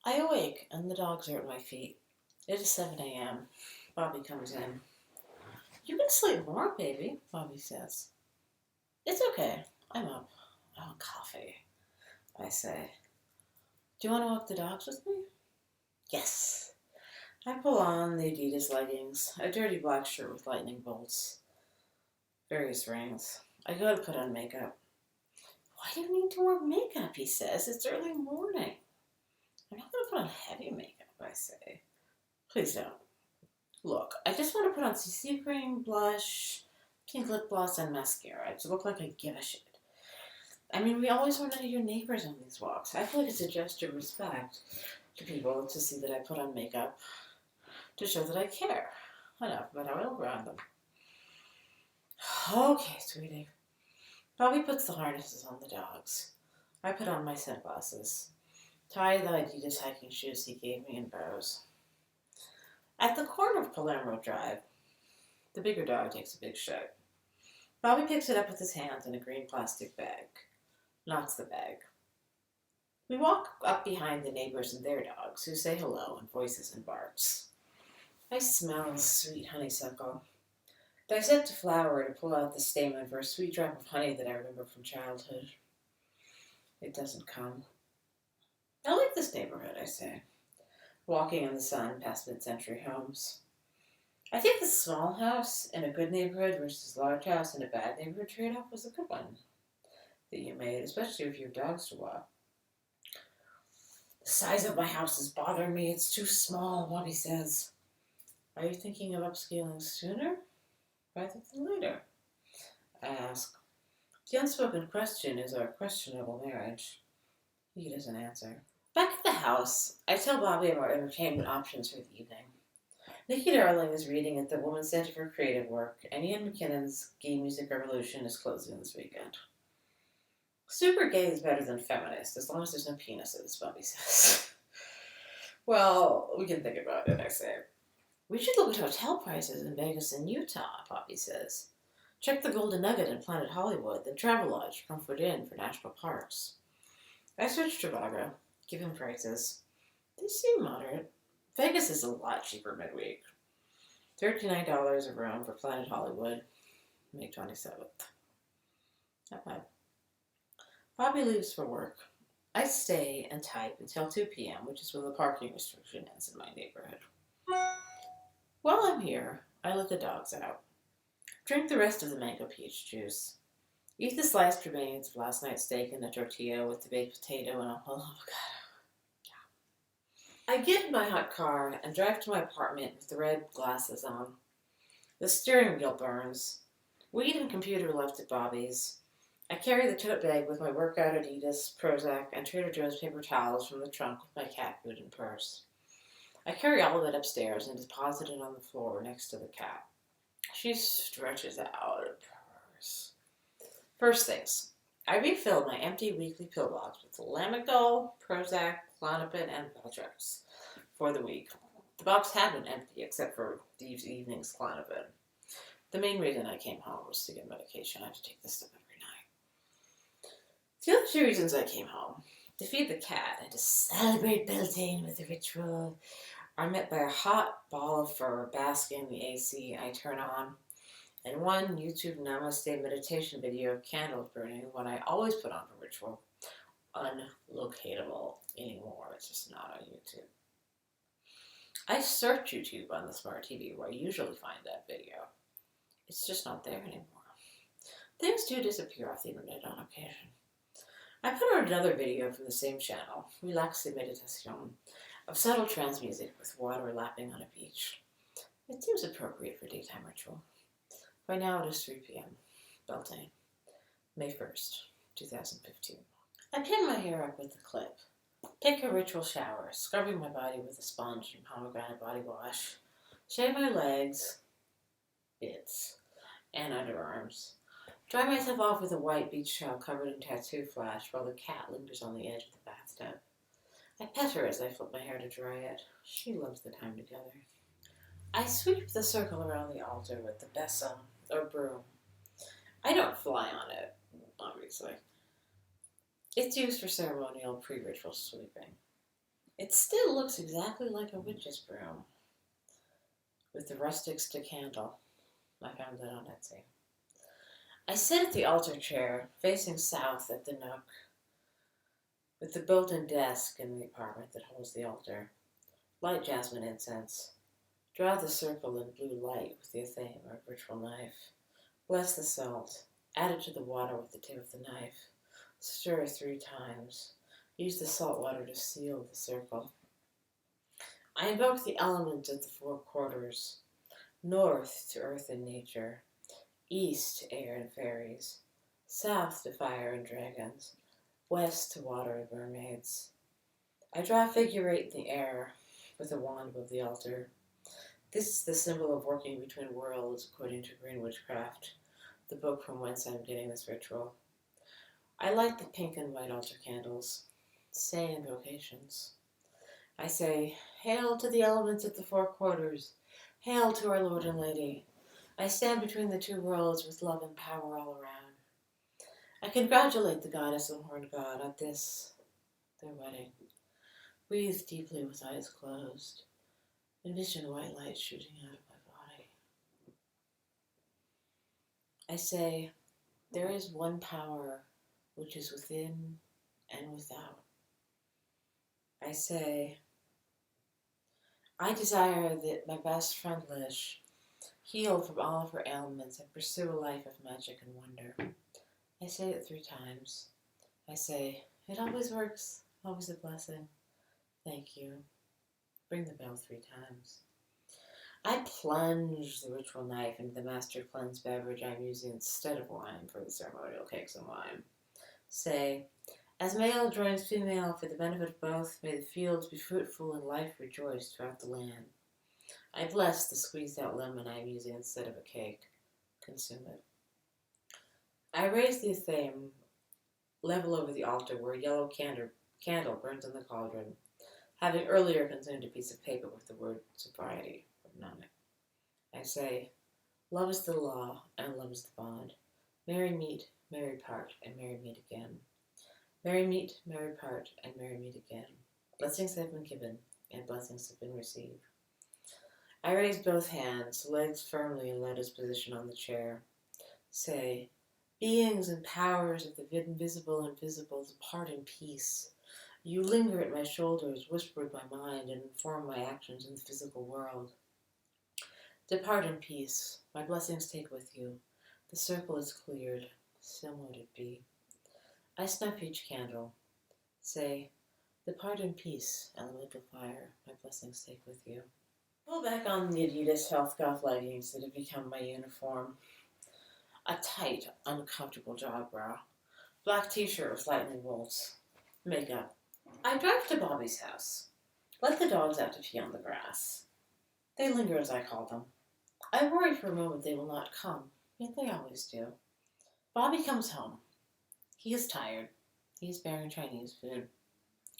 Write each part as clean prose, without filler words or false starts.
I awake, and the dogs are at my feet. It is 7 a.m. Bobby comes in. You can sleep more, baby, Bobby says. It's okay. I'm up. I want coffee, I say. Do you want to walk the dogs with me? Yes. I pull on the Adidas leggings, a dirty black shirt with lightning bolts, various rings. I go to put on makeup. Why do you need to wear makeup, he says. It's early morning. I'm not going to put on heavy makeup, I say. Please don't. Look, I just want to put on CC cream, blush, pink lip gloss, and mascara to look like I give a shit. I mean, we always run into your neighbors on these walks. I feel like it's a gesture of respect to people to see that I put on makeup to show that I care enough about how I look around them. Okay, sweetie. Bobby puts the harnesses on the dogs. I put on my sunglasses, tie the Adidas hiking shoes he gave me in bows. At the corner of Palermo Drive, the bigger dog takes a big shit. Bobby picks it up with his hands in a green plastic bag. Knocks the bag. We walk up behind the neighbors and their dogs, who say hello in voices and barks. I smell sweet honeysuckle. Dissect a flower to pull out the stamen for a sweet drop of honey that I remember from childhood. It doesn't come. I like this neighborhood, I say, walking in the sun past mid-century homes. I think the small house in a good neighborhood versus large house in a bad neighborhood trade-off was a good one that you made, especially if you have dogs to walk. The size of my house is bothering me. It's too small, Bobby says. Are you thinking of upscaling sooner rather than later? I ask. The unspoken question is our questionable marriage. He doesn't answer. Back at the house, I tell Bobby of our entertainment options for the evening. Nikki Darling is reading at the Women's Center for Creative Work, and Ian McKinnon's Gay Music Revolution is closing this weekend. Super gay is better than feminist, as long as there's no penises, Bobby says. Well, we can think about it, I say. We should look at hotel prices in Vegas and Utah, Bobby says. Check the Golden Nugget in Planet Hollywood, then Travelodge, Comfort Inn for national parks. I search Trivago, give him prices. They seem moderate. Vegas is a lot cheaper midweek. $39 a room for Planet Hollywood, May 27th. Not bad. Bobby leaves for work. I stay and type until 2 p.m., which is when the parking restriction ends in my neighborhood. While I'm here, I let the dogs out. Drink the rest of the mango peach juice. Eat the sliced remains of last night's steak in a tortilla with the baked potato and a whole avocado. I get in my hot car and drive to my apartment with the red glasses on. The steering wheel burns. Weed and computer left at Bobby's. I carry the tote bag with my workout Adidas, Prozac, and Trader Joe's paper towels from the trunk with my cat food and purse. I carry all of it upstairs and deposit it on the floor next to the cat. She stretches out her purse. First things, I refilled my empty weekly pill box with Lamical, Prozac, Klonopin, and Valtrex for the week. The box had been empty except for the evening's Klonopin. The main reason I came home was to get medication. I have to take this stuff every night. The other two reasons I came home, to feed the cat and to celebrate Beltane with a ritual, are met by a hot ball of fur basking in the AC I turn on, and one YouTube Namaste meditation video of candles burning, one I always put on for ritual, unlocatable anymore. It's just not on YouTube. I search YouTube on the smart TV where I usually find that video. It's just not there anymore. Things do disappear off the internet on occasion. I put on another video from the same channel, Relaxe Meditation, of subtle trance music with water lapping on a beach. It seems appropriate for daytime ritual. By now it is 3 p.m. Beltane, May 1st, 2015. I pin my hair up with a clip, take a ritual shower, scrubbing my body with a sponge and pomegranate body wash, shave my legs, bits, and underarms, dry myself off with a white beach towel covered in tattoo flash while the cat lingers on the edge of the bathtub. I pet her as I flip my hair to dry it. She loves the time together. I sweep the circle around the altar with the besom, or broom. I don't fly on it, obviously. It's used for ceremonial pre-ritual sweeping. It still looks exactly like a witch's broom, with the rustic stick handle. I found that on Etsy. I sit at the altar chair, facing south at the nook, with the built-in desk in the apartment that holds the altar. Light jasmine incense. Draw the circle in blue light with the athame or ritual knife. Bless the salt. Add it to the water with the tip of the knife. Stir 3 times. Use the salt water to seal the circle. I invoke the elements of the 4 quarters. North to earth and nature. East to air and fairies. South to fire and dragons. West to water and mermaids. I draw a figure 8 in the air with a wand above the altar. This is the symbol of working between worlds according to Green Witchcraft, the book from whence I'm getting this ritual. I light the pink and white altar candles, say invocations. I say, hail to the elements of the 4 quarters, hail to our Lord and Lady. I stand between the 2 worlds with love and power all around. I congratulate the goddess and horned god on this, their wedding. Breathe deeply with eyes closed. Envision white light shooting out of my body. I say, there is one power which is within and without. I say, I desire that my best friend Lish heal from all of her ailments and pursue a life of magic and wonder. I say it 3 times. I say, it always works, always a blessing. Thank you. Bring the bell 3 times. I plunge the ritual knife into the master cleanse beverage I'm using instead of wine for the ceremonial cakes and wine. Say, as male joins female for the benefit of both, may the fields be fruitful and life rejoice throughout the land. I bless the squeezed out lemon I'm using instead of a cake. Consume it. I raise the athame level over the altar where a yellow candle burns in the cauldron, having earlier consumed a piece of paper with the word sobriety written on it. I say, love is the law and love is the bond. Merry meet, merry part, and merry meet again. Merry meet, merry part, and merry meet again. Blessings have been given, and blessings have been received. I raise both hands, legs firmly in lotus position on the chair. Say, beings and powers of the invisible and visible, depart in peace. You linger at my shoulders, whisper my mind, and inform my actions in the physical world. Depart in peace. My blessings take with you. The circle is cleared. So mote it be. I snuff each candle. Say, depart in peace, elemental fire. My blessings take with you. Pull back on the Adidas health golf leggings that have become my uniform. A tight, uncomfortable jog bra. Black t-shirt with lightning bolts. Makeup. I drive to Bobby's house. Let the dogs out to pee on the grass. They linger as I call them. I worry for a moment they will not come, yet they always do. Bobby comes home. He is tired. He is bearing Chinese food.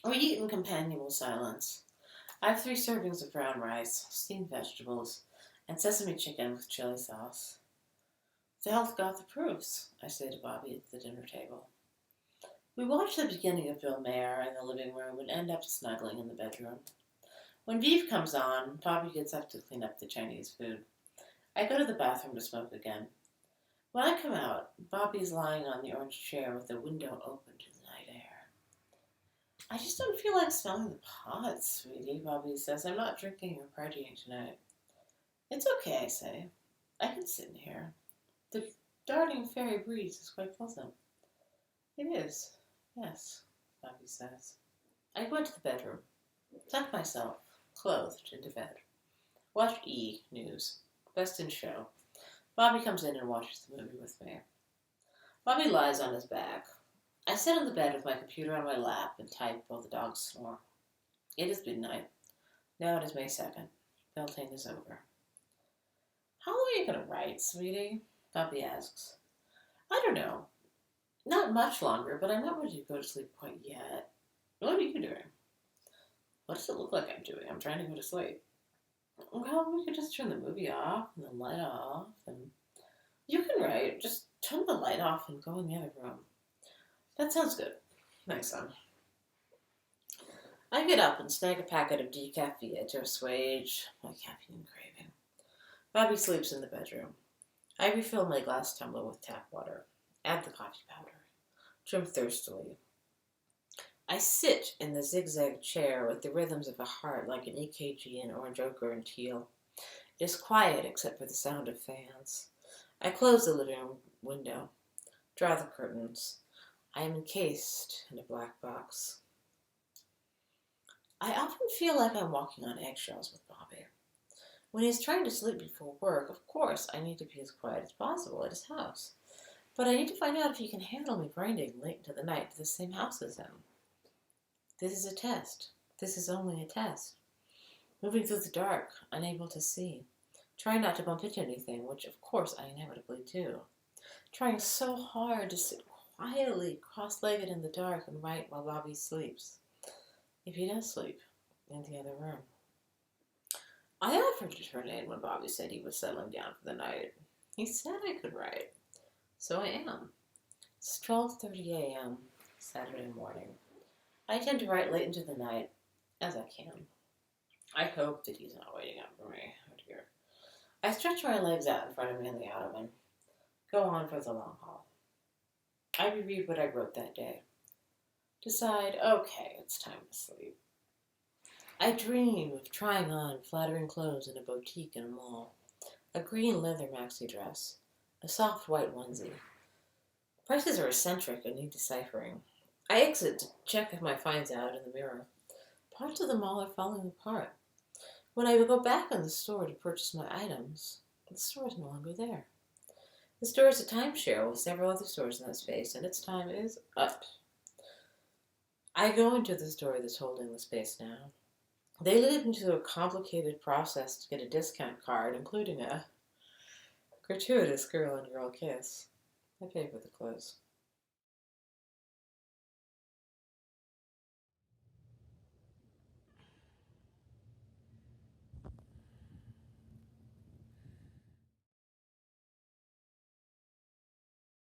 We eat in companionable silence. I have 3 servings of brown rice, steamed vegetables, and sesame chicken with chili sauce. The health goth approves, I say to Bobby at the dinner table. We watch the beginning of Bill Mayer in the living room and end up snuggling in the bedroom. When Vive comes on, Bobby gets up to clean up the Chinese food. I go to the bathroom to smoke again. When I come out, Bobby's lying on the orange chair with the window open to the night air. I just don't feel like smelling the pot, sweetie, Bobby says. I'm not drinking or partying tonight. It's okay, I say. I can sit in here. The darting fairy breeze is quite pleasant. It is, yes, Bobby says. I go into the bedroom, tuck myself, clothed, into bed. Watch E! News. Best in show. Bobby comes in and watches the movie with me. Bobby lies on his back. I sit on the bed with my computer on my lap and type while the dogs snore. It is midnight. Now it is May 2nd. Beltane is over. How long are you going to write, sweetie? Bobby asks. I don't know. Not much longer, but I'm not ready to go to sleep quite yet. What are you doing? What does it look like I'm doing? I'm trying to go to sleep. Well, we could just turn the movie off and the light off, and you can write. Just turn the light off and go in the other room. That sounds good. Thanks, son. I get up and snag a packet of decaf via to assuage my caffeine craving. Bobby sleeps in the bedroom. I refill my glass tumbler with tap water. Add the coffee powder. Trim thirstily. I sit in the zigzag chair with the rhythms of a heart like an EKG in orange ochre and teal. It is quiet except for the sound of fans. I close the living room window. Draw the curtains. I am encased in a black box. I often feel like I'm walking on eggshells with Bobby. When he's trying to sleep before work, of course, I need to be as quiet as possible at his house. But I need to find out if he can handle me grinding late into the night to the same house as him. This is a test. This is only a test. Moving through the dark, unable to see. Trying not to bump into anything, which of course I inevitably do. Trying so hard to sit quietly, cross-legged in the dark and write while Bobby sleeps. If he does sleep in the other room. I offered to turn in when Bobby said he was settling down for the night. He said I could write. So I am. It's 12:30 a.m. Saturday morning. I tend to write late into the night, as I can. I hope that he's not waiting up for me. Oh dear. I stretch my legs out in front of me in the ottoman. Go on for the long haul. I reread what I wrote that day. Decide, okay, it's time to sleep. I dream of trying on flattering clothes in a boutique in a mall. A green leather maxi dress. A soft white onesie. Prices are eccentric and need deciphering. I exit to check if my finds out in the mirror. Parts of the mall are falling apart. When I go back in the store to purchase my items, the store is no longer there. The store is a timeshare with several other stores in that space, and its time is up. I go into the store that's holding the space now. They lead into a complicated process to get a discount card, including a gratuitous girl-on-girl kiss. I pay for the clothes.